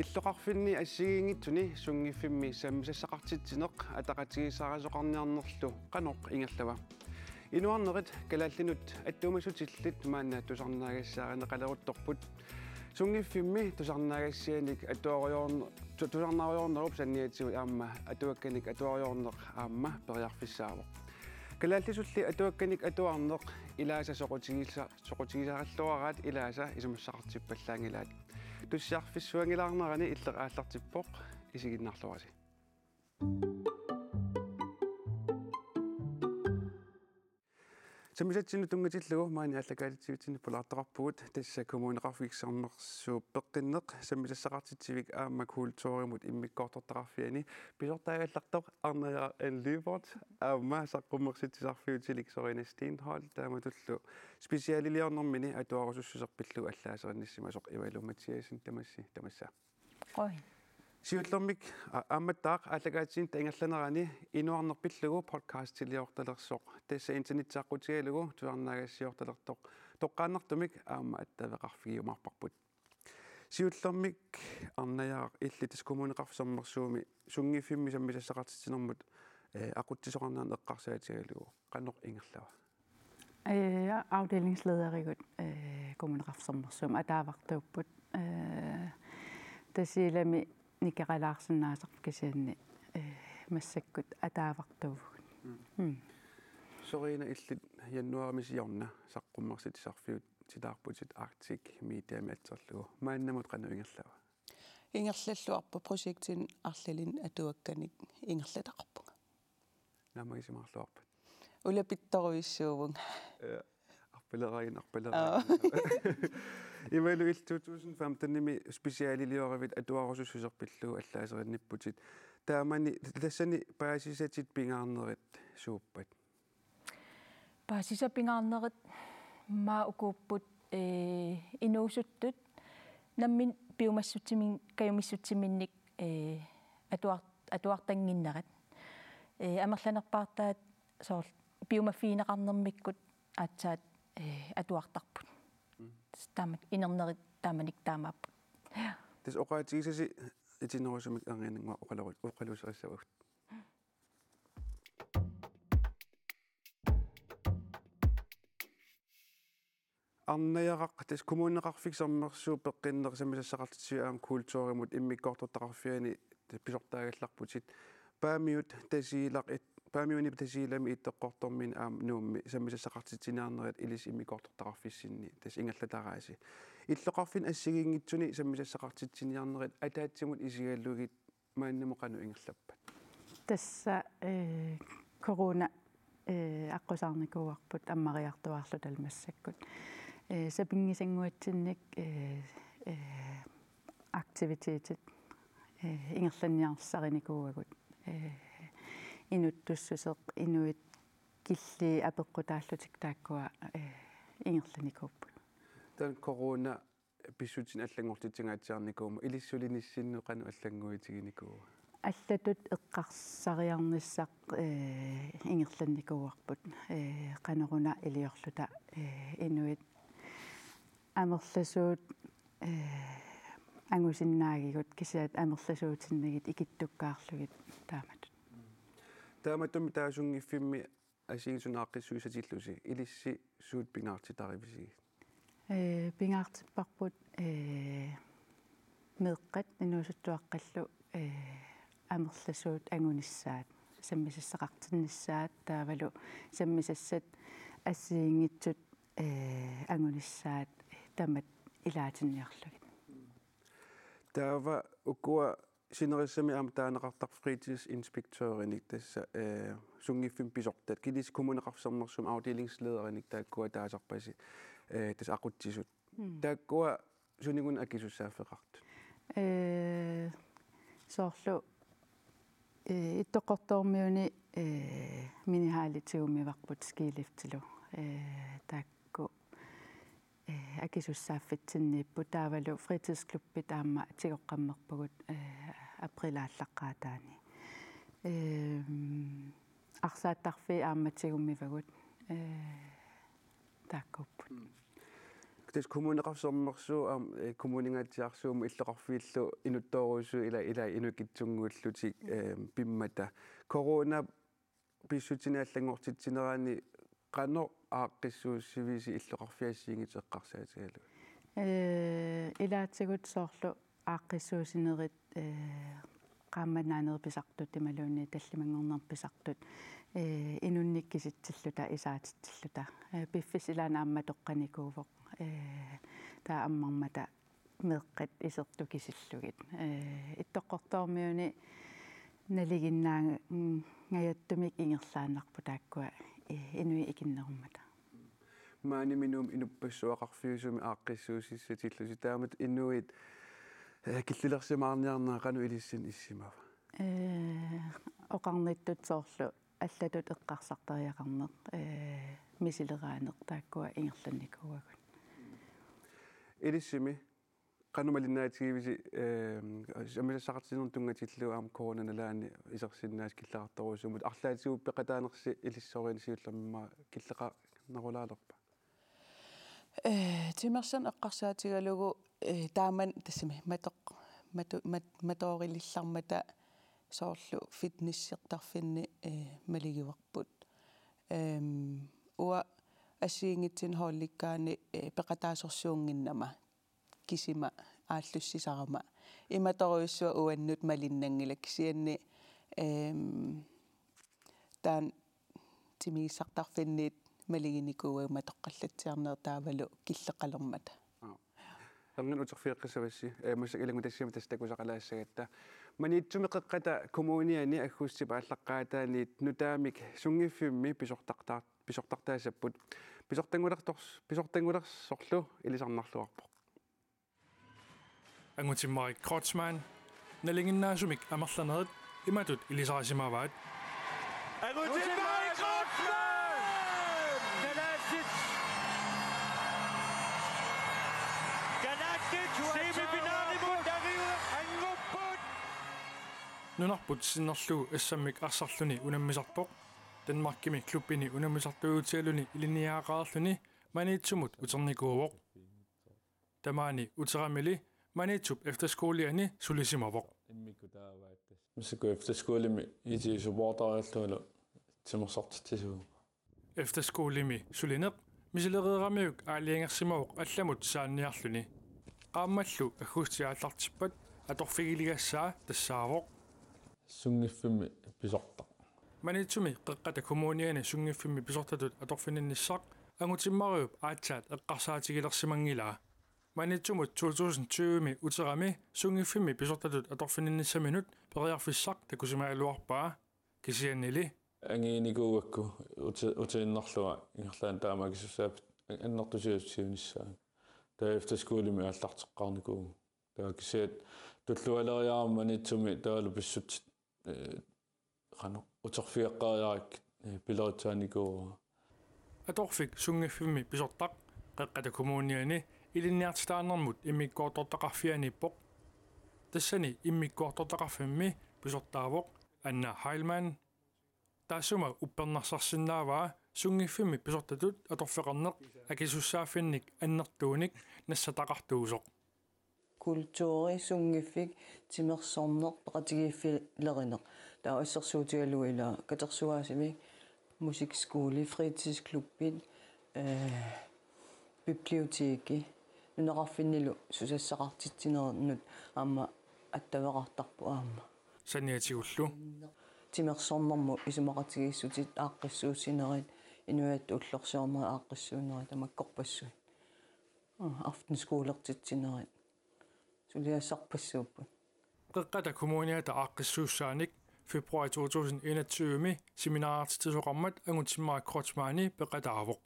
иллоqarfinni ассигингитсуни сунгиффимми саммисассақартитсинеқ атақатигисаараасоқарниарнерлу қаноқ ингерлава инуарнерит калааллинут аттуумасутиллит маанна тусарнаагассаарина қалерутторпут сунгиффимми тусарнаагассианик тусарнаариорнеруп санниатсуи аама атуакканик атуариорнеқ аама периарфиссаавоқ калааллисулли атуакканик атуарнеқ илааса соқутигисаараллуараат илааса исумассақартиппаллаангилаат туссаарфиссуангилаарнерани иллеқааллартиппоқ исигиннарлуаси самисатсину тунгатиллугу маани аллакаалитсивитсини пулаартақарпугут тасса коммунеқарфиксарнерсуу пеққиннеқ самисассақартитсивик аама культууримут иммиккоортортақарфиани писортаагаллартоқ арнаяа энливорт аама саққуммерситсисарфиутилик сорина стинхол тааматуллу специалилиорнэрмини атуарусуссусерпиллу аллаасеринниссимасоқ ивалу матиасин тамасса ой сиуллэрмик ааматтаақ аллагаатсин таингерланерани инуарнерпиллугу подкаст тилиорталерсоқ тасса интернетсааққутигалугу туарнаагассиорталертоқ тоққааннартумик аама аттавеқарфигиумарпарпут сиуллэрмик арнаяақ иллитис коммунеқарфисармерсууми сунгиффимми саммисассақартитсинэрмут ақутсисоқарнаан эққарсаатигалугу қаноқ ингерлава afdelingslederikut kommuneqarfisarmersuum ataavaqtuupput тасилами никералаарсинаасақ кисианни массаккут атаавартуугут сорина иллит яннуарамисиорна саққуммерситисарфиут тилаарпутит арктик мидиами атсерлугу мааннамут қануингерлава ингерллаллуарпа проектин арлалин атуакканик ингерлатақарпунга намагисимарлуарпат улапитторуиссуувун арпалерагин ивалу 2015-ними специалилиоравит атуарусуссусерпиллуу аллаасеринниппутит таамани тассани паасисатит пингаарнерит сууппат паасиса пингаарнерит ма укууппут инуусуттут наммин пиумассутсимин каюмиссутсиминник атуартангиннерат амерланерпаартаат соор пиумаффиинеқарнермиккут аатсаат атуартарпут таамак инернерит тааманик таамааппут тас оқаатигисаси итинерусумик ангианнга оқалусериссавагут арнаяақақ тас коммунеқарфиксармерсуу пеққиннер самисассақартитсиаам культууримут иммиккоортортақарфиани писортаагалларпутит паамиут тасиилақ паамиуни тасиилами иттеққортормин аам нуумми самисассақартитсинаарнерит илис иммиккоортортақарфиссинни тас ингаллатарааси иллоқарфин ассигингитсуни самисассақартитсиниарнерит атаатсимут исигаллугит мааннамоқану ингерлаппат тасса корона аққусаарникууарпут аммариартуарлу талмассаккут сапингисангуатсинник активитетит ингерланниарсариникууагут инуттуссусеқ инуит килли апеққутааллутик тааккуа ингерланикууппут тан корона писсутин аллангортитсингаатсиарникуума илиссулиниссиннеқану аллангуитигиникуу аллатут эққарсариарниссақ ингерланникууарпут қанеруна илиорлута инуит амерласуут ангусиннаагигут кисаат амерласуутиннагит икиттуккаарлугит тааматут тааматтуми таасунгиффимми асигисунааққиссуисатиллуси илисси суут пингаартитаривиси пингаартиппарпут меэққат инуусуттуаққаллу амерласуут ангуниссаат саммисассақартиннissaат таавалу саммисассат ассиингитсут ангуниссаат тамат илаатинниарлугит таава укуа синериссами аама таанеқартар фритидsinspektørenik тасса сунгиффим писортат килис коммунеқарфисармерсум afdelingslederenik тааккуа таасарпаси тас ақутсисут тааккуа сунигун акисуссааффеқартут соорлу иттоқортоормиуни минихаалитигуммиварпут скилифтилу таакку акисуссааффитсиннииппу таавалу фритидсклубби таама тигоққаммерпагут априлааллаққаатаани арсааттарфи ааматигуммивагут тааккуппут Tes kommuneqarsormersu kommuningaatiarsuumu иллоqarfiillu inuttooruusu ila inukitsunguullutik pimmata corona pissutiniallangortitsineraani qano aaqqissuussivisi иллоqarfiassiingiteqqarsaatigalu илаатсигут соорлу ааққиссуусинерит qaammanaanerpisartut imaluunni tallimangornerpisartut inunnikkisitsillута исаатитсиллута пиффис илаана амма тоққаникууvoq таа аммармата меэққат исертукисиллугит иттоққорторmiuni налигиннаага ngajаттумик ингерлааннарпу тааккуа инуи икиннеруммата маани минуум инуппассуақарфиусуми ааққиссуусиссатиллуси таамат инуит киллилерсимаарниарнаа кану илиссин иссимава оқарниттут соорлу аллатут эққарсартериақарнеқ мисилераанеқ тааккуа ингерланникууагун илиссими канумалиннаатигивиси амилассақартинер тунгатиллу аам коронаналаани исерсиннаас киллаартарусумут арлаатигуп пеқатаанерси илиссориин сиуллермимма киллеқа нарулаалерпа тимерсан эққарсаатигалугу тааман тассами маторилиллармата соорлу фитнессертарфинни малигиварпут уа ассиингитсин хоолликкаани пеқатаасорсуунгиннама кисима ааллуссисарама иматоруйуссуа уаннут малиннангилак сианни таан тимигиссартарфинниит малигиникуугама тоққаллатсиарнер таавалу киллеқалермата анган утерфиэққисавасси мусак илангу тассима тастакусақалаассагатта маниитсумеқеққата коммуниани аггуссипа аллаққаатаанит нутаамик сунгиффимми писортартаасаппут писортангулерсорлу илисарнарлуарпоқ ангутиммари Кротсман налингиннаасумик амерланерит иматут илисарасимаваат ангутиммари Кротсман Galactic semifinaalimuut ангуппут нунарпут синнерлугу ассаммик арсарлуни унаммисарпоқ Danmarkimi клуббини унаммисартуутигалуни илиниаақаарлуни маниитсумут утерникуувоқ тамаани утерамили маниитсуп эфтерскуулиани сулисимавоқ миску эфтерскуулими ити суппортариарлуну тимерсартитсуу эфтерскуулими сулинеқ мисилереерамиук аалиангерсимавоқ алламут саанниарлуни qaammallu аггустиааллартиппат аторфигилигассаа тассаавоқ сунгиффими писорта манитсуми қеққата коммуниани сунгиффими писортатут аторфининниссақ ангутиммариуп аатсаат эққарсаатигилерсимангилаа манитсумут 2020ми утерами сунгиффими писортатут аторфининниссаминут периарфиссақ такусимаалуарпаа кисианнили ангиникуугакку утеиннарлуа ингерлаан таамагиссаап аннертусиутсиунissaа таа эфтерскуулими аллартеққарникуу таа кисиат туллуалериаарманитсуми таалу писсут qanu uterfiaqqaariarak pilotaaniku аторфик сунгиффими писортақ қеққата коммуниани илинниартитааnermut иммиккуортортақарфианиппоқ тассани иммиккуортортақарфимми писортаавоқ анна хайлман таасума уппернарсарсинааваа сунгиффими писортатут аторфеқарнеқ акисуссааффинник аннертууник нассатақартуусоқ kultuuri sungiffik timersorneq peqatigiffileриneq taa issersuutigaluila katersuaasimi musikskooli fritidsklubbil biblioteki nuneqarfinnilu susassaqartitsinerernut aamma attaveqartarpu aamma саниатигуллу timersornermu isumaqatigissutit aaqqissuussinerit inuat ullorsiorneri aaqqissuunerit amakkorpassuit aftenskoolertitsinerit сулиассарпассууппут қеққата коммуниата ааққиссууссааник фебруари 2021ми семинааартитсоқармат ангутиммаа Кротсмаани пеқатаавоқ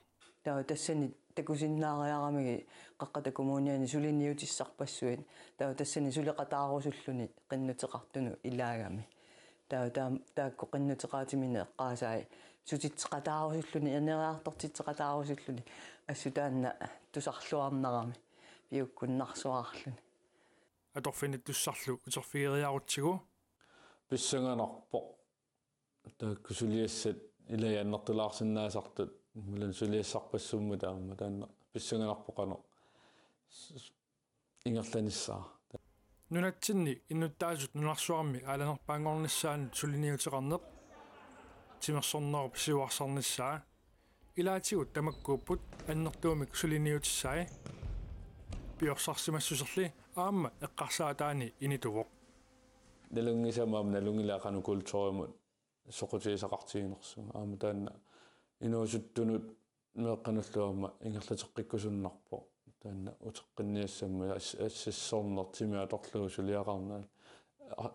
таа тассани такусиннаариарамиги қеққата коммуниани сулиниутиссарпассуит таа тассани сулеқатаарусуллуни қиннутеқартуну илаагами таакко қиннутеқаатимина эққаасаи сутитсеқатаарусуллуни энериартортитсеқатаарусуллуни ассутаанна тусарлуарнарами пиуккуннарсуаарлуни аторфинниттуссарлу утерфигериарутсигу писсанганарпо тааккусулиассат илаяннертулаарсинаасартут мулан сулиассарпассумма таама таанна писсанганарпоқано ингерланissaa нунатсинни иннуттаасут нунарсуарми аланерпаангорнissaanut сулиниутеқарнеқ тимерсорнеру писуарсарнissaa илаатигут тамаккууппут аннертуумик сулиниутиссаа пиорсарсимассусерли аама эққарсаатаани инитувоқ налунгисамаам налунгилаақану культуримут соқутиисақартигинерсу аама таанна инуусуттунут меэққануллуама ингерлатеққиккусуннарпо таанна утеққинниассамма ассиссорнертими аторлугу сулиақарнаат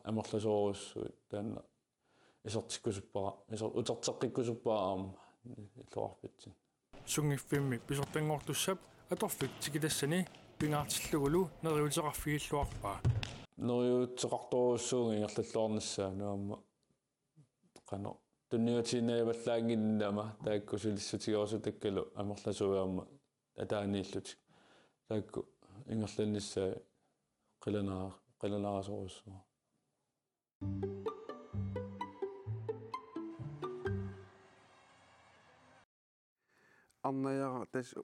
амерласооруссуит таанна исертиккусуппара утертеққиккусуппараама иллуарпитсин сунгиффимми писортангортуссап аторфик тикитассани пингаартиллугулу нериутеқарфигиллуарпаа нериутеқарторуссуунга ингерлаллуарниссаа нуамма qano tunniutiinnaavallaaginnama taakkusulissutigorsutakkalo amerlasuugaarma ataaniillutik taakku ingerlannissaa qilanarasorussua арнаяра тас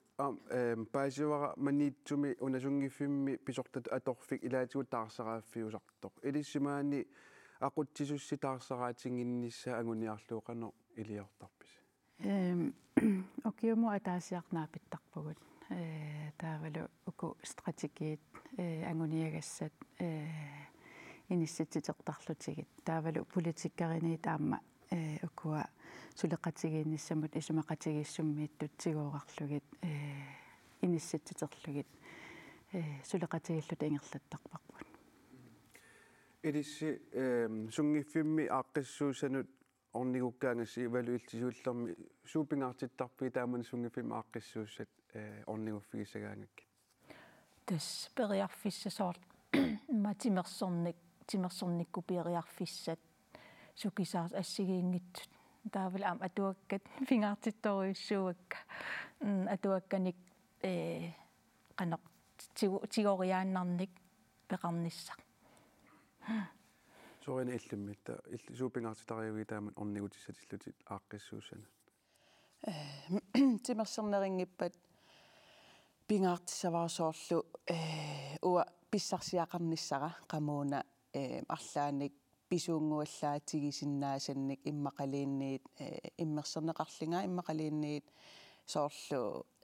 паасивара маниитсуми унасунгиффимми писортат аторфик илаатигут таарсарааффиусартоқ илиссимаани aqutsisuussi taarsaraatiginnissa anguniarluuqano iliortarpis okiumu ataasiarnaapittarpugut taavalu uku strategiit anguniagassat inissititeqtarlutigit taavalu politikkariniit aamma ukua suleqatigiinnissamut isumaqatigiissummiittut sigooqarlugit inissititerlugit suleqatigillut ingerlattarparput Elissi sungiffimmi aaqqissuusanut ornigukkaangassi ivaluiltisuullermi suupingaartittarpii taaman sungiffimmi aaqqissuussat orniguffigisagaangakki tas periarfissasoort ma timersornikku periarfissat sukisaars assigiingittut taaval aam atuakkat fingaartittoriussuukka atuakkanik qanoq tigoriaannarnik peqarnissaq soorina illimmitta suupingaartitariugi taaman ornigutissatillutiit aaqqissuussana timerserneringippat pingaartissavaarsoorlu uа pissarsiaqarnissara qamuuna арлааник писуунгуаллаатигисиннаасанник иммақалиинниит иммерсернеқарлингаа иммақалиинниит соорлу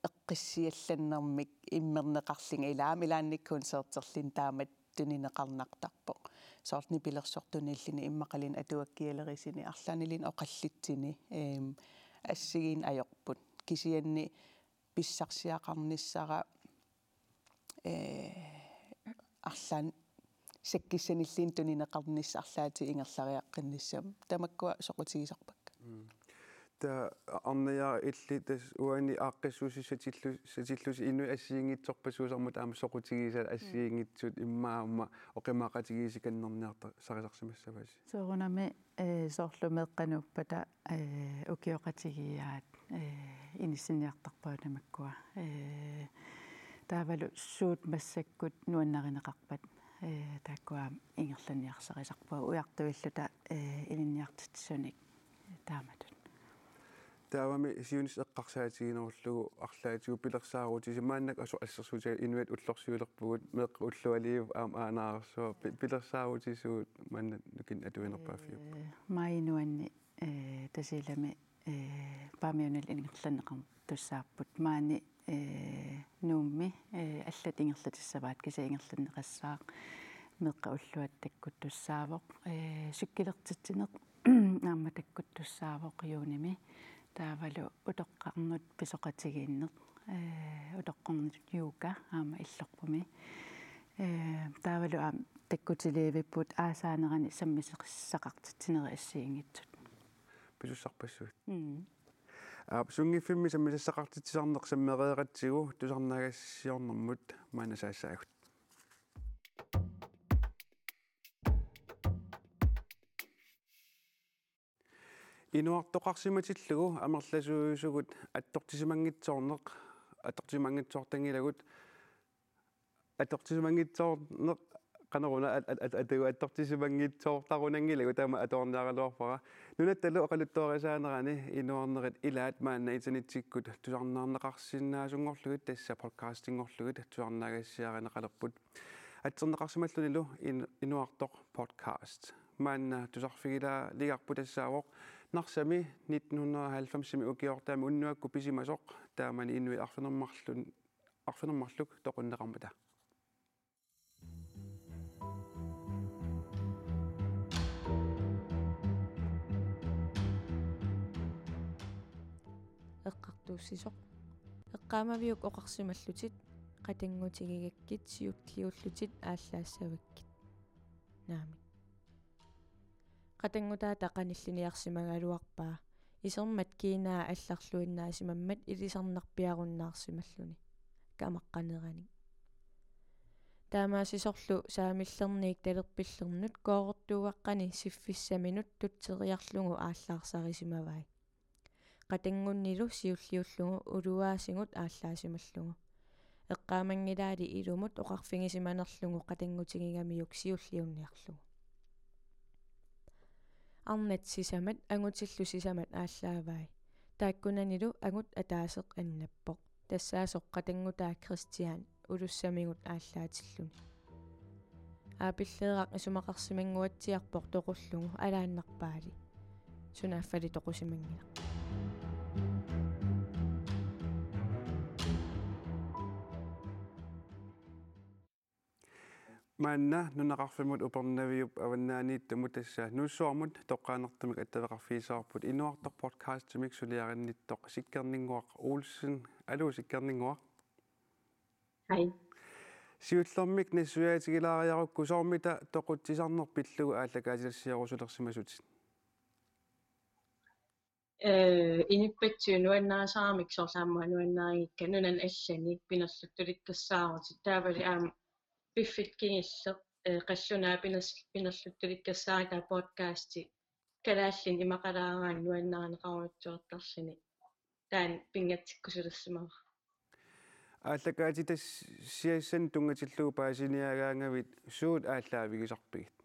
эққиссиалланнэрмик иммернеқарлинга илаамилаанниккуун сеэртерлин таамат тунинеқарнартарпо соортни пилерсортуниллини иммақалин атуаккиалерисини арлаанилин оқаллитсини ассигиин аёрпут кисианни писсарсиақарниссара арлаан саккиссаниллиин тунинеқарнисса арлаати ингерлариаққинниссам тамаккуа соқутигисарпакка та арнаяа илли тас уани ааqqissuusissatillus ину ассиингитсорпасуусармут аама соқутигисал ассиингитсут иммаама оқимаақатигисиканнерниарта сарисарсимассаваси соорунами соорлумеэққанууппата укиоқатигиаат иниссиниартарпаа тамаккуа таавалу суут массаккут нуаннаринеқарпат тааккуа ингерланиарсарисарпаа уяртуиллута илинниартитсуник тааматут таавами сиунис эққарсаатигинеруллугу арлаатигу пилерсаарути симааннак асу аллерсуутига инуат уллорсиулерпугут меэққа уллуалиив аама aanаарсуа пилерсаарутисуут манна нукин атуинерпааффиу маинуанни тасилами паамиунал ингерланеқар туссааппут маани нуумми аллат ингерлатиссаваат киса ингерланеқассаа меэққа уллуаттаккут туссаавоқ суккилертитсинеқ аама таккут туссаавоқ юуними таавалу утоққарнут писоқатигииннеқ утоққарнут юука аама иллорпуми таавалу аам таккутилиивиппут аасаанерани саммисеқиссақартитсинери ассиингитсут писуссарпассуут сунгиффимми саммисеқартитсисарнеқ саммереератсигу тусарнагассиорнэрмут маанасаассаагут инуартоқарсиматиллугу амерласуусугут аттортисимангитсоорнеқ аттортисимангитсоортангилагут аттортисимангитсоорнеқ qanaruna atu attortisimangitsoortarunangilagu taama atorniaraluarpara nunattalu oqaluttuarisaanерани inuarnerit ilaat maanna internetikkut tusarnaarneqarsinnaasungorlugut tassa podcastingorlugut tusarnaagassiarinaqalerput atserneqarsimallunilu inuartoq podcast maanna tusarfigila ligarpu tassaavoq narsami 1990 ukiortaami unnuakku pisimasoq taamani inuit arfinermarluk toqunneqarmata эққартууссисоқ эққаамавиук оқарсималлутит қатангутигигаккит сиутлиуллутит ааллаассаваккит наами қатангутаа тақаниллиниарсимагалуарпаа исермат киинаа алларлуиннаасимаммат илисарнарпиаруннаарсималлуни камаққанерани таамаасисорлу саамиллерниик талерпиллернут коорортууаққани сиффиссаминут тутсериарлугу ааллаарсарисимавай қатангуннилу сиуллиуллугу улуаасигут ааллаасималлугу эққаамангилаали илумут оқарфигисиманерлугу қатангутигигамиук сиуллиунниарлугу арнат сисамат агутиллу сисамат ааллаавай тааккунанилу агут атаасеқ аннаппоқ тассаасоқ қатангутаа кристиан улуссамигут ааллаатиллуни аапиллеерақ исумақарсимангуатсиарпоқ тоқуллугу алааннарпаали сунааффали тоқусимангила maanna nunaqarfimut upernaviup avannaaniittumut tassa nuussuarmut toqqaanertamik attavaqarfiisaarput inuartoq podcastimik suliarinnittoq sikkerninguaq Olsen alu sikkerninguaq hai siullermik nissuyaatigilaariarukku soormita toquttisarnerpillugu aallakaatilassiarusulersimasutit inippatsuu nuannaasaamik sorlaamma nuannaagikka nunan allani pinerluttulikkassaarutit taavali aam biffit kingilleq qassunaa pinerluttulikkassaaga taa podcasti kalaallin imaqalaaraan nuannaaneqaruutsuartarlini taan pingatsikkusulersimava ааллакаатитас сиассан тунгатиллугу паасиниагаангавит суут ааллаавигисарпигит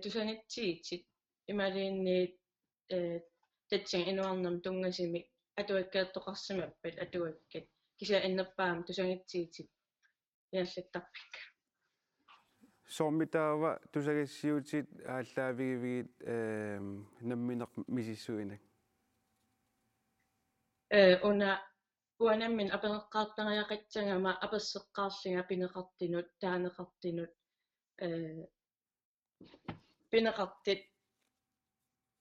тусанитсиитсит ималиинниит татсин инуарнам тунгасими атуаккааттоқарсимаппат атуаккат кися иннерпаам тусанитсиитсит яаллаттарпик соормитаава тусагассиутит ааллаавигивигит намминеқ мисиссуинак уна уанаммин апенеққаартариақатсангама аперсеққарлинга пинеқартинут таанеқартинут пинеқартит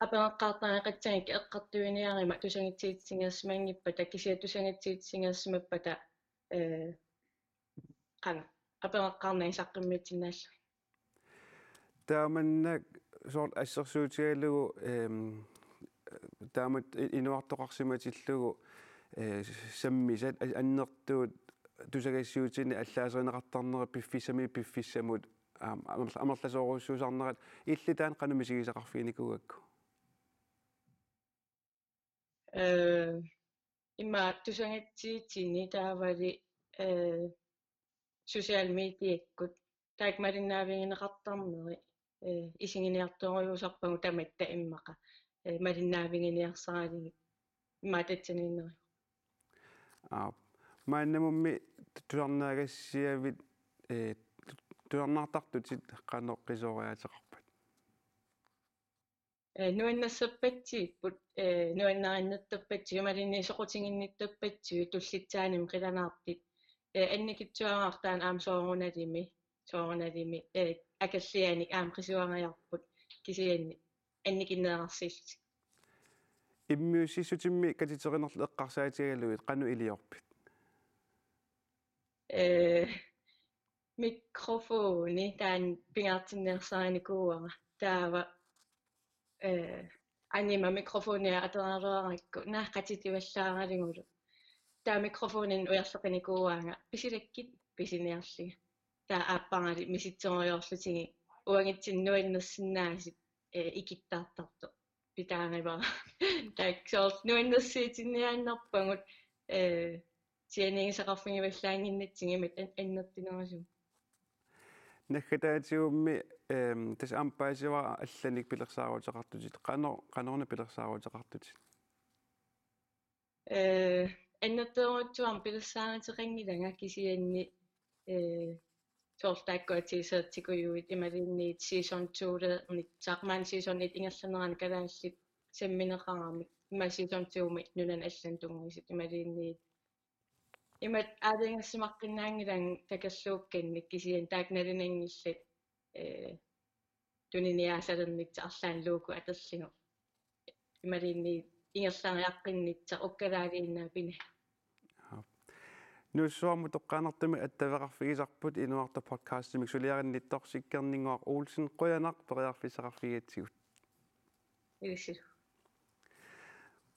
апенеққаартариақатсангик эққартуиниарима тусангитсиитсингерсимангиппата кися тусангитсиитсингерсимаппата қана апенеққарнаа саққиммитсинаалла тааманнак сорт ассерсуутигалугу таамат инуартоқарсиматиллугу саммисат аннертуут тусагассуутини аллаасеринеқартарнера пиффиссамут амерласооруссуусарнерат иллитаан қанумисигисақарфиникугакку имма тусангатсиитсини таавали social mediakkut таакмалиннаавингинеқартарнери исигиниарторюусарпагу таматта иммақа малиннаавингиниарсаралиги имаататсининнери мааннамумми тусарнаагассиавит тусарнаартартутит қаноққисориаатеқарпат нуаннассаппатсииппут нуаннариннаттаппатсиу малинниисоқутингинниттаппатсиу туллитсааним қиланаартит анникитсуараартаан аам сооруналими акаллианик аам қисуариарпут кисианни анникиннеқарсииллут иммиуссиссутимми катитеринерлу эққарсаатигалуит қану илиорпит микрофони таан пингаартиннерсааникууара таава анима микрофония атераалераракку нааққатитиваллааралингулу таа микрофонин уярлеқиникууаага писилаккит писиниарлига таа ааппарали миситсериорлутиги уангитсиннуиннерсиннаасит икиттаартарто питаагивара так сорт нуиннерсиитинниааннарпагут тианигисақарфигиваллаангиннатсигимат аннертинерасу Nakataatiummi tas ampaasiwa allanik pilersaaruutaqartutit qanorna pilersaaruutaqartutit. Annertuarutsuam pilsaaneteqinngilanga kisianni soortaakkuatiiseertikujuit imaliinniit season 2 saaqmaan season 1 ingerlaneraan kalaallit sammineqaramik ima season 2 nunan allan tungisit imaliinniit imat aalingersimaqqinnaangilang takalluukkannik kisian taaknalinangillat tuniniaasalernitta arlaan luuku aterligu imaliinniit ingerlariaqqinnitta ukkalaaliinnaapina Nussuarmu toqqaanertumi attaveqarfigisarput inuarta podcastimik suliarinnittorsikkerningoaq Olsen qoyanaq periarfissaqarfigatsigut. Ilisilu.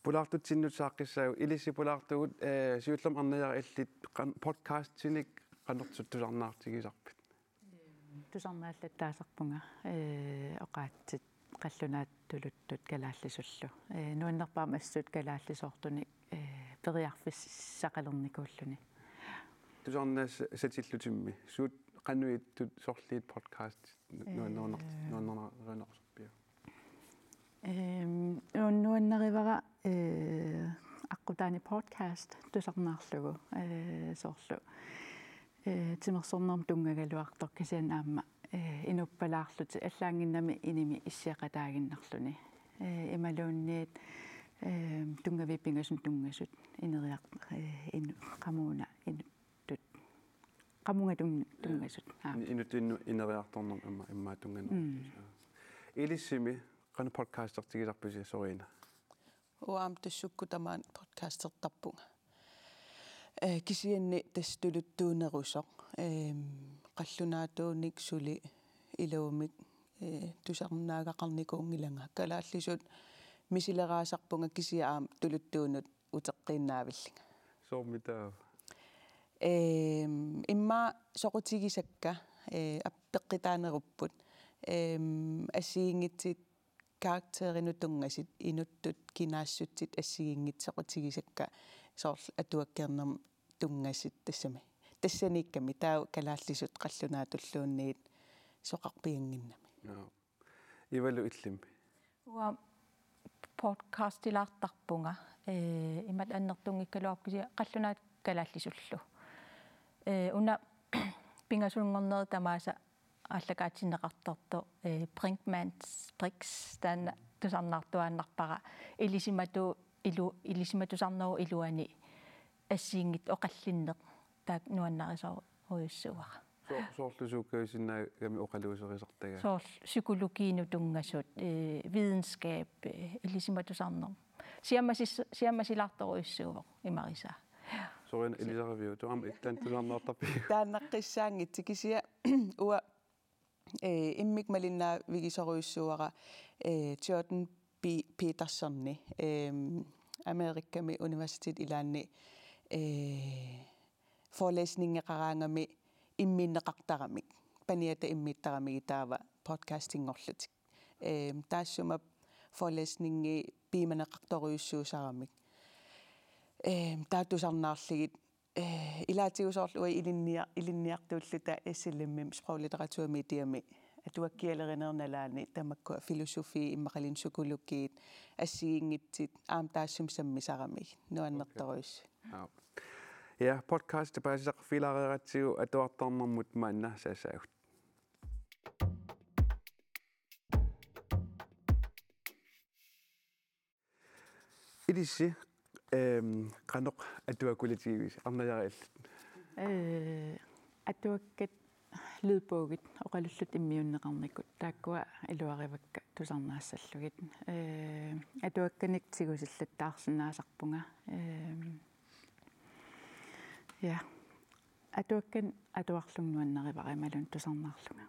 Pulartutsinnut saaqqissaagu ilissi pulartugut siullam arnajara illit podcastinik qanertuttusarnaartigisarput. Tusarnaallattaasarpunga oqaatsit qallunaat tuluttut kalaallisullu. Nuannerpaama assut kalaallisoortuni periarfissaqalernikuulluni. Tusarnaas satillutimmi suut qanuittut sorliit podcast nuannernernernernersorpia. Nuannarivara aqutaani podcast tusarnaarlugu soorlu timersornerm tungagaluartor kisianaamma inuppalaarluti allaanginnami inimi issiaqataaginnarluni imaluunniit tungavipingasun tungasut ineriaq qamuuna qamunga tungasut Inuttu ineriartornerm imma tunganerpus. Ilissimi qanu podcastertigisarpusi sorina. Uam tassukkutamaan podcastertarpunga. Kisianni tastuluttuunerusoq qallunaatuunik suli iluumik tusarnaagaqarnikuungilanga kalaallisut misileraasarpunga kisiaam tuluttuunut uteqqiinnaavillanga. Sormitaa. Imma soqutigisakka appeqqitaanerupput assiingitsit karakteerinutungasit inuttut kinaassutsit assiingit soqutigisakka soorl atuakkernerm tungasit tassami tassaniikkami taa kalaallisut qallunaatulluunniit soqarpianginnami. Ivalu illimmi. Ua podcastilaartarpunga imat annertungikkaluarkisi qallunaat kalaallisullu. Una pingasulngorneri tamaasa allakaatsinneqartorto Brinkmans Bricks taanna tusarnaartuaannarpara ilisimatusarneru iluani assiingit oqallinneq taak nuannarisoruissuara. Soorlusuukkaisinnаагами oqaluuserisartaga. Soorl psykologiinu tungasut videnskab ilisimatusarnerm. Siammasilartoruissuuvoq imarisaa. Sorin Elisaraviu tuam itlantusarnaartarpi. Taannaqqissaangit kisia ua immik malinnaa vigisoruissuara Jordan B. Petersonni Amerikkami universitet ilaanni forelæsningeqaraangami immiinneqartaramik paniata immiittarami taava podcastingorlutik taassuma forelæsningi piimaneqartoruissuusaramik taatusarnaarligit ilaatiusoorlu ilinniartuulluta SLM sproglitteraturmediami atuakkialerinernalaani tamakku filosofi immaqalin sukulukiit assiingitsit aam taassum sammisaramik nuannertoruissu. Ja, podcast paasisaqfilareeratsiu atuartarnermut maanna saasaagut. Ilissi qanoq atuakulatiivis arnajariallut. Atuakkat lydbogit oqalullut immiunneqarnikut taakkua iluarivakka tusarnaassallugit atuakkanik tigusillattaarsinnaasarpunga ja atuakkan atuarlugnuannerivaqimalun tusarnaarluga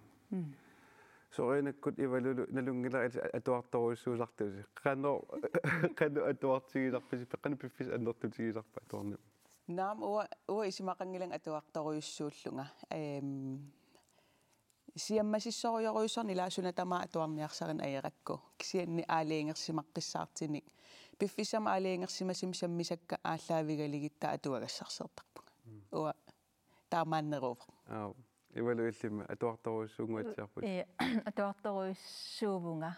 Sorinakkut ivalulu nalungila atuartoruissuusartusi qano atuartigisarpisi peqqanu piffis annertutigisarpa atuarni Naam ua isimaqangilang atuartoruissuullunga siammasissoruyoruissorni ilaasunatamaa atuarniarsarin ajerakku kisianni aaliingersimaqqissaartinik piffissama aaliingersimasim sammisakka aallaavigaligitta atuagassarsertarpunga ua taamaanneruuvoq Ivalu illima atuartoruussuunguatsiarput. Atuartoruussuuvunga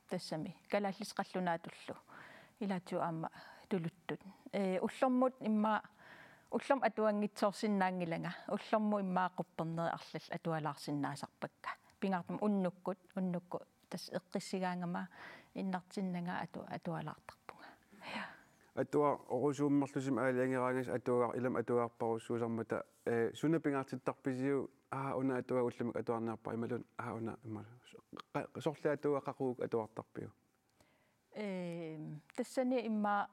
тассами калааллисқаллунаатуллу илаатсу аама тулуттут уллормут имма уллорм атуангитсоорсинаангилага уллорму иммааққуппернери арлал атуалаарсинаасарпакка пингаартум уннукку тас эққиссигаангама иннартиннага атуалаартарпунга Atua orusummerlusum aaliangeraangas atuagar ilam atuaarparuussuusarmata suna pingaartittarpisiu una atua ullamik atuarniarpa imalun una sorla atuaqaquuk atuartarpiu тассани имма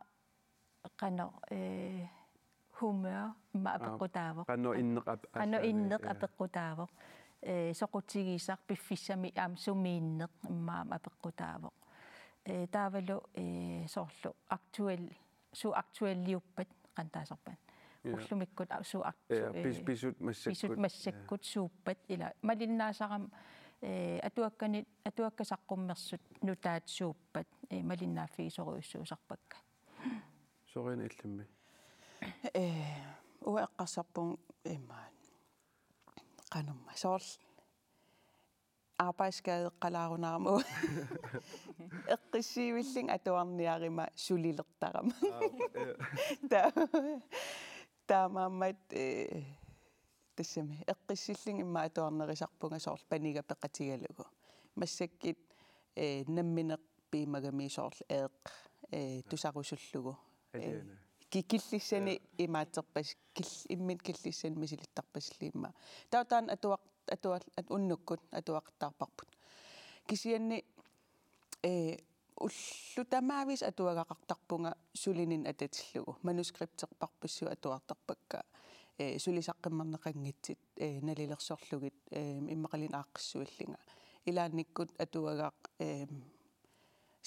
qano humør imma apeqqutaavoq inneq apeqqutaavoq soqutigisaq piffissami aam sumiinneq immaam apeqqutaavoq taavalu soorlu aktuelliuppat qantaasarpan уллумиккут pisut массаккут сууппат ила малиннаасарам атуаккасаққуммерсут нутаат сууппат малиннааффигисоруйуссуусарпакка сорин илламми уэққарсарпун имаан qanumma soorl arbejdsskadeqqalaarunaarmu eqqissiivilling atuarniarima sulilertarama taamaammat тассами эққиссиллин имма атуарнерисарпунга соорл панига пеқатигалугу массаккит намминеқ пиимагами соорл эеқ тусарусуллугу кикиллиссани имаатсерпас иммит киллиссан мисилиттарпаслиимма таутаан атуат уннуккут атуақтаарпарпут кисианни уллутамаавис атуагақартарпунга сулинин ататиллугу манускриптеқпарпассу атуартарпакка сулисаққиммарнеқангитсит налилерсорлугит иммақалин ааққиссуиллинга илаанниккут атуагаақ